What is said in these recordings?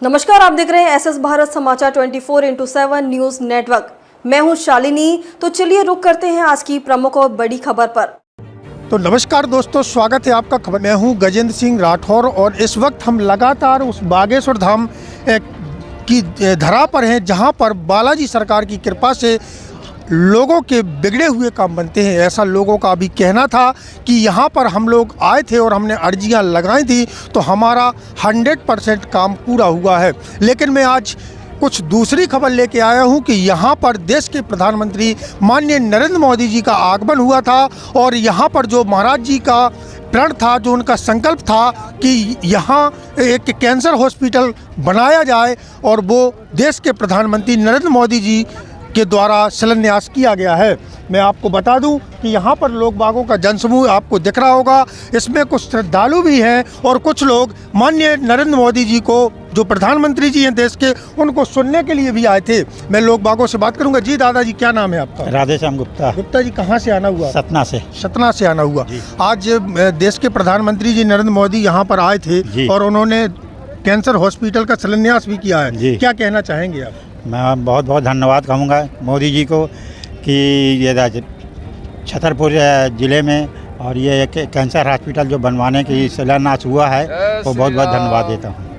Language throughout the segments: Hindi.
नमस्कार, आप देख रहे हैं एसएस भारत समाचार 24x7 न्यूज नेटवर्क। मैं हूं शालिनी। तो चलिए रुक करते हैं आज की प्रमुख और बड़ी खबर पर। तो नमस्कार दोस्तों, स्वागत है आपका खबर। मैं हूं गजेंद्र सिंह राठौर और इस वक्त हम लगातार उस बागेश्वर धाम की धरा पर हैं जहां पर बालाजी सरकार की कृपा से लोगों के बिगड़े हुए काम बनते हैं। ऐसा लोगों का अभी कहना था कि यहाँ पर हम लोग आए थे और हमने अर्जियाँ लगाई थी तो हमारा 100% काम पूरा हुआ है। लेकिन मैं आज कुछ दूसरी खबर लेके आया हूँ कि यहाँ पर देश के प्रधानमंत्री माननीय नरेंद्र मोदी जी का आगमन हुआ था और यहाँ पर जो महाराज जी का प्रण था, जो उनका संकल्प था कि यहाँ एक कैंसर हॉस्पिटल बनाया जाए और वो देश के प्रधानमंत्री नरेंद्र मोदी जी के द्वारा शिलान्यास किया गया है। मैं आपको बता दूं कि यहाँ पर लोग बागों का जनसमूह आपको दिख रहा होगा। इसमें कुछ श्रद्धालु भी हैं और कुछ लोग माननीय नरेंद्र मोदी जी को, जो प्रधानमंत्री जी हैं देश के, उनको सुनने के लिए भी आए थे। मैं लोग बागों से बात करूंगा। जी दादाजी, क्या नाम है आपका? राधेश्याम गुप्ता। गुप्ता जी, कहाँ से आना हुआ? सतना से। सतना से आना हुआ। आज देश के प्रधानमंत्री जी नरेंद्र मोदी यहाँ पर आए थे और उन्होंने कैंसर हॉस्पिटल का शिलान्यास भी किया है। क्या कहना चाहेंगे आप? मैं बहुत बहुत धन्यवाद कहूँगा मोदी जी को कि ये छतरपुर ज़िले में और ये एक कैंसर हॉस्पिटल जो बनवाने की शिलान्यास हुआ है वो बहुत बहुत धन्यवाद देता हूँ।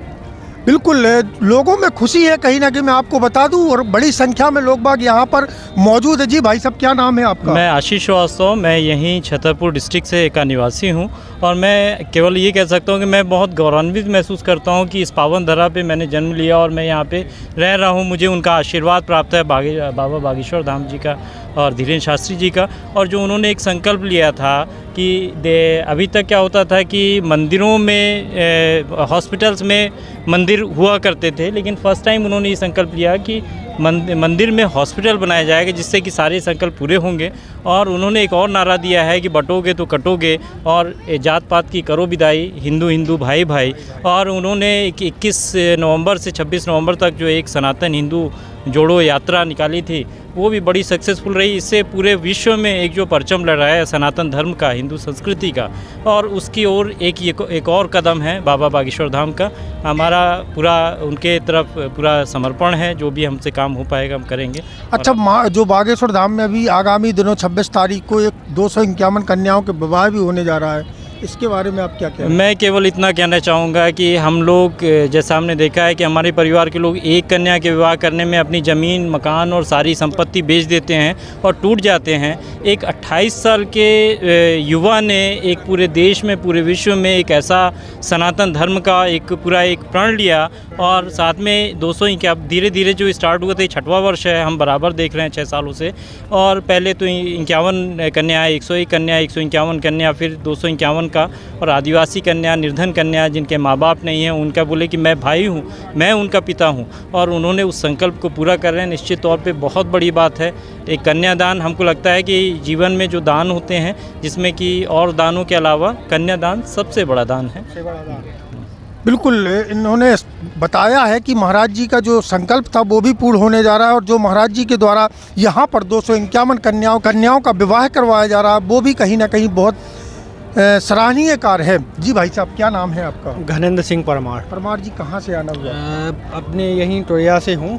बिल्कुल, लोगों में खुशी है कहीं ना कहीं। मैं आपको बता दूं और बड़ी संख्या में लोग बाग यहाँ पर मौजूद है। जी भाई साहब, क्या नाम है आपका? मैं आशीष श्रीवास्तव, मैं यहीं छतरपुर डिस्ट्रिक्ट से का निवासी हूँ और मैं केवल ये कह सकता हूँ कि मैं बहुत गौरवान्वित महसूस करता हूँ कि इस पावन धरा पे मैंने जन्म लिया और मैं यहाँ पे रह रहा हूँ। मुझे उनका आशीर्वाद प्राप्त है, बाबा बागेश्वर धाम जी का और धीरेन्द्र शास्त्री जी का। और जो उन्होंने एक संकल्प लिया था कि अभी तक क्या होता था कि मंदिरों में, हॉस्पिटल्स में मंदिर हुआ करते थे, लेकिन फर्स्ट टाइम उन्होंने ये संकल्प लिया कि मंदिर में हॉस्पिटल बनाया जाएगा जिससे कि सारे संकल्प पूरे होंगे। और उन्होंने एक और नारा दिया है कि बटोगे तो कटोगे और जात पात की करो विदाई, हिंदू हिंदू भाई भाई। और उन्होंने 21 नवंबर से 26 नवंबर तक जो एक सनातन हिंदू जोड़ो यात्रा निकाली थी वो भी बड़ी सक्सेसफुल रही। इससे पूरे विश्व में एक जो परचम लहराया है सनातन धर्म का, हिंदू संस्कृति का, और उसकी ओर एक और कदम है बाबा बागेश्वर धाम का। हमारा पूरा उनके तरफ पूरा समर्पण है। जो भी हमसे काम हो पाएगा हम करेंगे। अच्छा, जो बागेश्वर धाम में अभी आगामी दिनों 26 तारीख को एक 251 कन्याओं के विवाह भी होने जा रहा है, इसके बारे में आप क्या कहें? मैं केवल इतना कहना चाहूँगा कि हम लोग, जैसा हमने देखा है कि हमारे परिवार के लोग एक कन्या के विवाह करने में अपनी ज़मीन, मकान और सारी संपत्ति बेच देते हैं और टूट जाते हैं। एक 28 साल के युवा ने एक पूरे देश में, पूरे विश्व में एक ऐसा सनातन धर्म का एक प्रण लिया और साथ में 251 धीरे धीरे जो स्टार्ट हुआ था, 6वां वर्ष है, हम बराबर देख रहे हैं 6 सालों से। और पहले तो 51 कन्या, 101 कन्या, 151 कन्या, फिर 251 का, और आदिवासी कन्या, निर्धन कन्या जिनके माँ बाप नहीं हैं, उनका बोले कि मैं भाई हूँ, मैं उनका पिता हूँ, और उन्होंने उस संकल्प को पूरा कर रहे हैं। निश्चित तौर पे बहुत बड़ी बात है। एक कन्यादान, हमको लगता है कि जीवन में जो दान होते हैं, जिसमें कि और दानों के अलावा कन्यादान सबसे बड़ा दान है। बिल्कुल, इन्होंने बताया है कि महाराज जी का जो संकल्प था वो भी पूर्ण होने जा रहा है और जो महाराज जी के द्वारा यहाँ पर 251 कन्याओं का विवाह करवाया जा रहा है वो भी कहीं ना कहीं बहुत सराहनीय कार्य है। जी भाई साहब, क्या नाम है आपका? घनेंद्र सिंह परमार। परमार जी, कहाँ से आना हुआ? अपने यहीं टोया से हूँ,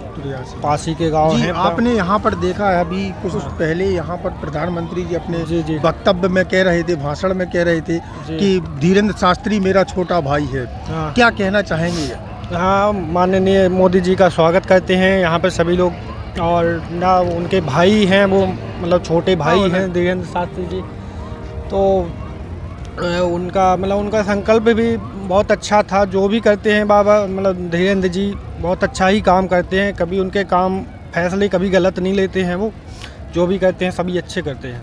पास ही के गाँव है। आपने यहाँ पर देखा है अभी कुछ पहले यहाँ पर प्रधानमंत्री जी अपने वक्तव्य में कह रहे थे, भाषण में कह रहे थे कि धीरेन्द्र शास्त्री मेरा छोटा भाई है। क्या कहना चाहेंगे? हाँ, माननीय मोदी जी का स्वागत करते हैं यहाँ पर सभी लोग, और ना उनके भाई हैं, वो मतलब छोटे भाई हैं धीरेन्द्र शास्त्री जी। तो उनका संकल्प भी बहुत अच्छा था। जो भी करते हैं बाबा, मतलब धीरेन्द्र जी बहुत अच्छा ही काम करते हैं। कभी उनके काम फैसले कभी गलत नहीं लेते हैं। वो जो भी करते हैं सभी अच्छे करते हैं।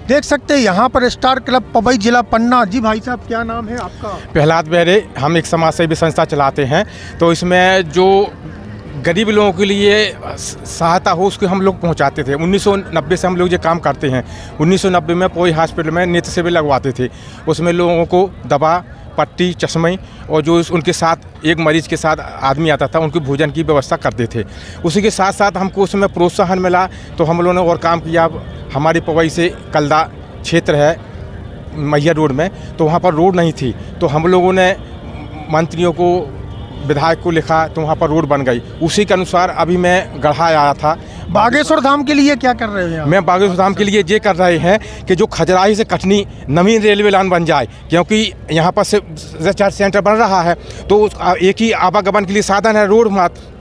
देख सकते हैं यहाँ पर स्टार क्लब पवई जिला पन्ना। जी भाई साहब, क्या नाम है आपका? प्रहलाद बेहरे। हम एक समाज सेवी संस्था चलाते हैं, तो इसमें जो गरीब लोगों के लिए सहायता हो उसको हम लोग पहुंचाते थे। 1990 से हम लोग ये काम करते हैं। 1990 में कोई हॉस्पिटल में नेत्र शिविर लगवाते थे। उसमें लोगों को दवा, पट्टी, चश्मे और जो उनके साथ एक मरीज के साथ आदमी आता था उनके भोजन की व्यवस्था करते थे। उसी के साथ साथ हमको उसमें प्रोत्साहन मिला तो हम लोगों ने और काम किया। हमारी पवई से कलदा क्षेत्र है मैया रोड में, तो वहाँ पर रोड नहीं थी, तो हम लोगों ने मंत्रियों को विधायक को लिखा तो वहाँ पर रोड बन गई। उसी के अनुसार अभी मैं गढ़ा आया था। बागेश्वर धाम के लिए क्या कर रहे हैं आप? मैं बागेश्वर धाम के लिए ये कर रहे हैं कि जो खजराही से कटनी नवीन रेलवे लाइन बन जाए, क्योंकि यहाँ पर से रिसर्च सेंटर बन रहा है तो एक ही आवागमन के लिए साधन है रोड मात्र।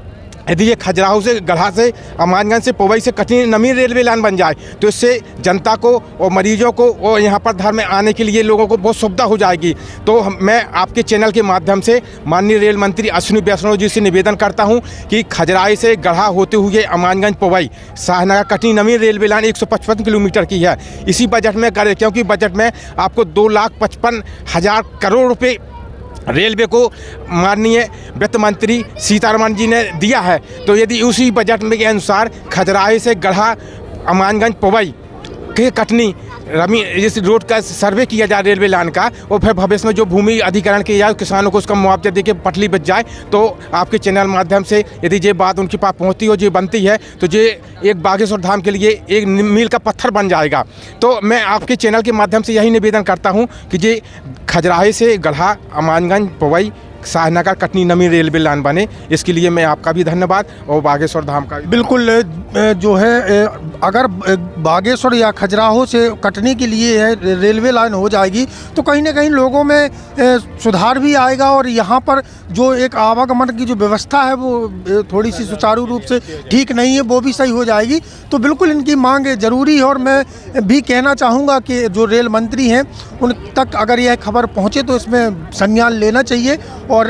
यदि ये खजुराहो से गढ़ा से अमानगंज से पवई से कटनी नवीन रेलवे लाइन बन जाए तो इससे जनता को और मरीजों को और यहाँ पर धाम में आने के लिए लोगों को बहुत सुविधा हो जाएगी। तो मैं आपके चैनल के माध्यम से माननीय रेल मंत्री अश्विनी वैष्णव जी से निवेदन करता हूँ कि खजुराहो से गढ़ा होते हुए अमानगंज पवई शाहनगर कटनी नवीन रेलवे लाइन 155 किलोमीटर की है, इसी बजट में करें, क्योंकि बजट में आपको 2,55,000 करोड़ रुपये रेलवे को माननीय वित्त मंत्री सीतारमण जी ने दिया है। तो यदि उसी बजट में के अनुसार खजुराहो से गढ़ा अमानगंज पवई के कटनी इस रोड का सर्वे किया जाए रेलवे लाइन का, और फिर भविष्य में जो भूमि अधिग्रहण किया जाए किसानों को उसका मुआवजा देके पटली बच जाए, तो आपके चैनल माध्यम से यदि ये बात उनके पास पहुंचती हो, ये बनती है, तो ये एक बागेश्वर धाम के लिए एक मील का पत्थर बन जाएगा। तो मैं आपके चैनल के माध्यम से यही निवेदन करता हूँ कि ये खजुराहो से गढ़ा अमानगंज पवई शाहनगर कटनी नवीन रेलवे लाइन बने। इसके लिए मैं आपका भी धन्यवाद और बागेश्वर धाम का। बिल्कुल जो है अगर बागेश्वर या खजुराहो से कटनी के लिए रेलवे लाइन हो जाएगी तो कहीं ना कहीं लोगों में सुधार भी आएगा और यहाँ पर जो एक आवागमन की जो व्यवस्था है वो थोड़ी सी सुचारू रूप से ठीक नहीं है, वो भी सही हो जाएगी। तो बिल्कुल इनकी मांग ज़रूरी है और मैं भी कहना चाहूँगा कि जो रेल मंत्री हैं उन तक अगर यह खबर पहुँचे तो इसमें संज्ञान लेना चाहिए और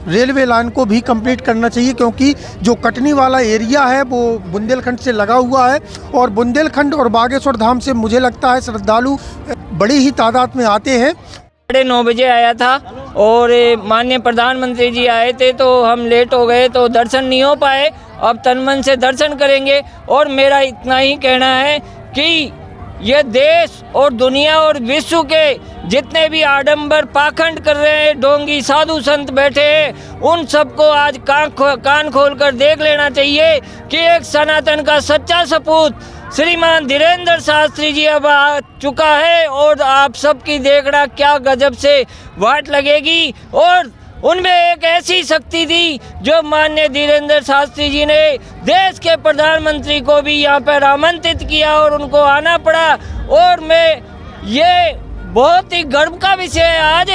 रेलवे लाइन को भी कंप्लीट करना चाहिए, क्योंकि जो कटनी वाला एरिया है वो बुंदेलखंड से लगा हुआ है और बुंदेलखंड और बागेश्वर धाम से मुझे लगता है श्रद्धालु बड़ी ही तादाद में आते हैं। 9:30 बजे आया था और माननीय प्रधानमंत्री जी आए थे तो हम लेट हो गए तो दर्शन नहीं हो पाए। अब तन मन से दर्शन करेंगे और मेरा इतना ही कहना है कि ये देश और दुनिया और विश्व के जितने भी आडंबर पाखंड कर रहे हैं, ढोंगी साधु संत बैठे हैं, उन सबको आज कान खोल कर देख लेना चाहिए कि एक सनातन का सच्चा सपूत श्रीमान धीरेन्द्र शास्त्री जी अब आ चुका है और आप सबकी देखना क्या गजब से वाट लगेगी। और उनमें एक ऐसी शक्ति थी जो माननीय धीरेन्द्र शास्त्री जी ने देश के प्रधानमंत्री को भी यहाँ पर आमंत्रित किया और उनको आना पड़ा। और मैं ये बहुत ही गर्व का विषय है आज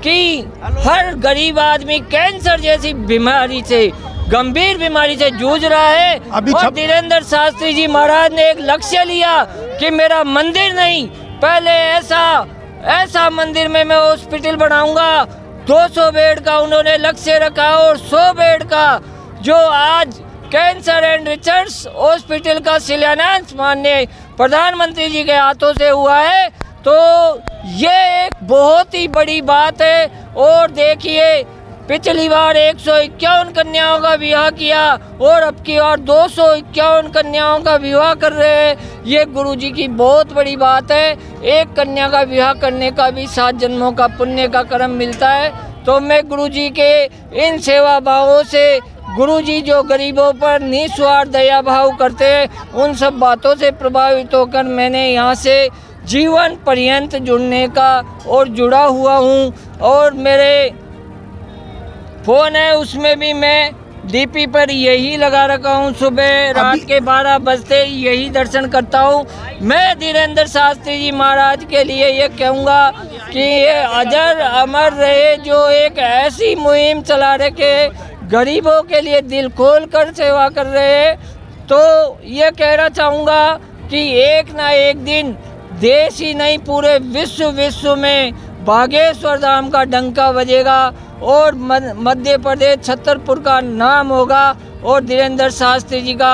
कि हर गरीब आदमी कैंसर जैसी बीमारी से, गंभीर बीमारी से जूझ रहा है और धीरेन्द्र शास्त्री जी महाराज ने एक लक्ष्य लिया कि मेरा मंदिर नहीं, पहले ऐसा मंदिर में मैं हॉस्पिटल बनाऊंगा। 200 बेड का उन्होंने लक्ष्य रखा और 100 बेड का जो आज कैंसर एंड रिसर्च हॉस्पिटल का शिलान्यास माननीय प्रधानमंत्री जी के हाथों से हुआ है। तो ये एक बहुत ही बड़ी बात है। और देखिए पिछली बार 151 कन्याओं का विवाह किया और अब की बार 251 कन्याओं का विवाह कर रहे हैं। ये गुरुजी की बहुत बड़ी बात है। एक कन्या का विवाह करने का भी 7 जन्मों का पुण्य का कर्म मिलता है। तो मैं गुरुजी के इन सेवा भावों से, गुरुजी जो गरीबों पर निस्वार्थ दया भाव करते हैं, उन सब बातों से प्रभावित होकर मैंने यहाँ से जीवन पर्यंत जुड़ने का और जुड़ा हुआ हूँ। और मेरे फ़ोन है उसमें भी मैं डीपी पर यही लगा रखा हूँ, सुबह रात के 12 बजते यही दर्शन करता हूँ। मैं धीरेन्द्र शास्त्री जी महाराज के लिए ये कहूँगा कि ये अजर अमर रहे, जो एक ऐसी मुहिम चला रखे गरीबों के लिए दिल खोल कर सेवा कर रहे हैं। तो ये कहना चाहूँगा कि एक ना एक दिन देश ही नहीं पूरे विश्व में बागेश्वर धाम का डंका बजेगा और मध्य प्रदेश छतरपुर का नाम होगा। और धीरेन्द्र शास्त्री जी का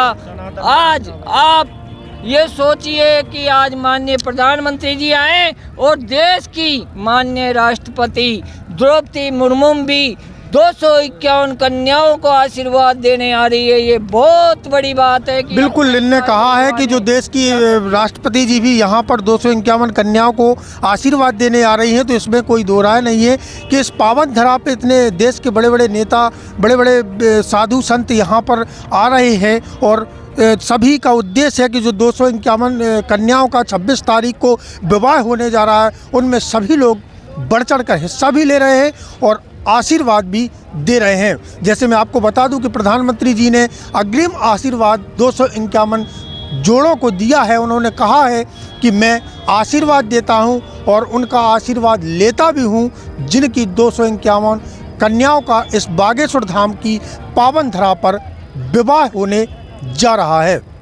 आज आप ये सोचिए कि आज माननीय प्रधानमंत्री जी आए और देश की माननीय राष्ट्रपति द्रौपदी मुर्मू भी 251 कन्याओं को आशीर्वाद देने आ रही है। ये बहुत बड़ी बात है कि बिल्कुल इनने कहा है कि जो देश की राष्ट्रपति जी भी यहाँ पर 251 कन्याओं को आशीर्वाद देने आ रही हैं। तो इसमें कोई दो राय नहीं है कि इस पावन धरा पे इतने देश के बड़े बड़े नेता, बड़े बड़े साधु संत यहाँ पर आ रहे हैं और सभी का उद्देश्य है कि जो 251 कन्याओं का 26 तारीख को विवाह होने जा रहा है, उनमें सभी लोग बढ़ चढ़ कर हिस्सा भी ले रहे हैं और आशीर्वाद भी दे रहे हैं। जैसे मैं आपको बता दूं कि प्रधानमंत्री जी ने अग्रिम आशीर्वाद 251 जोड़ों को दिया है। उन्होंने कहा है कि मैं आशीर्वाद देता हूं और उनका आशीर्वाद लेता भी हूं, जिनकी 251 कन्याओं का इस बागेश्वर धाम की पावन धरा पर विवाह होने जा रहा है।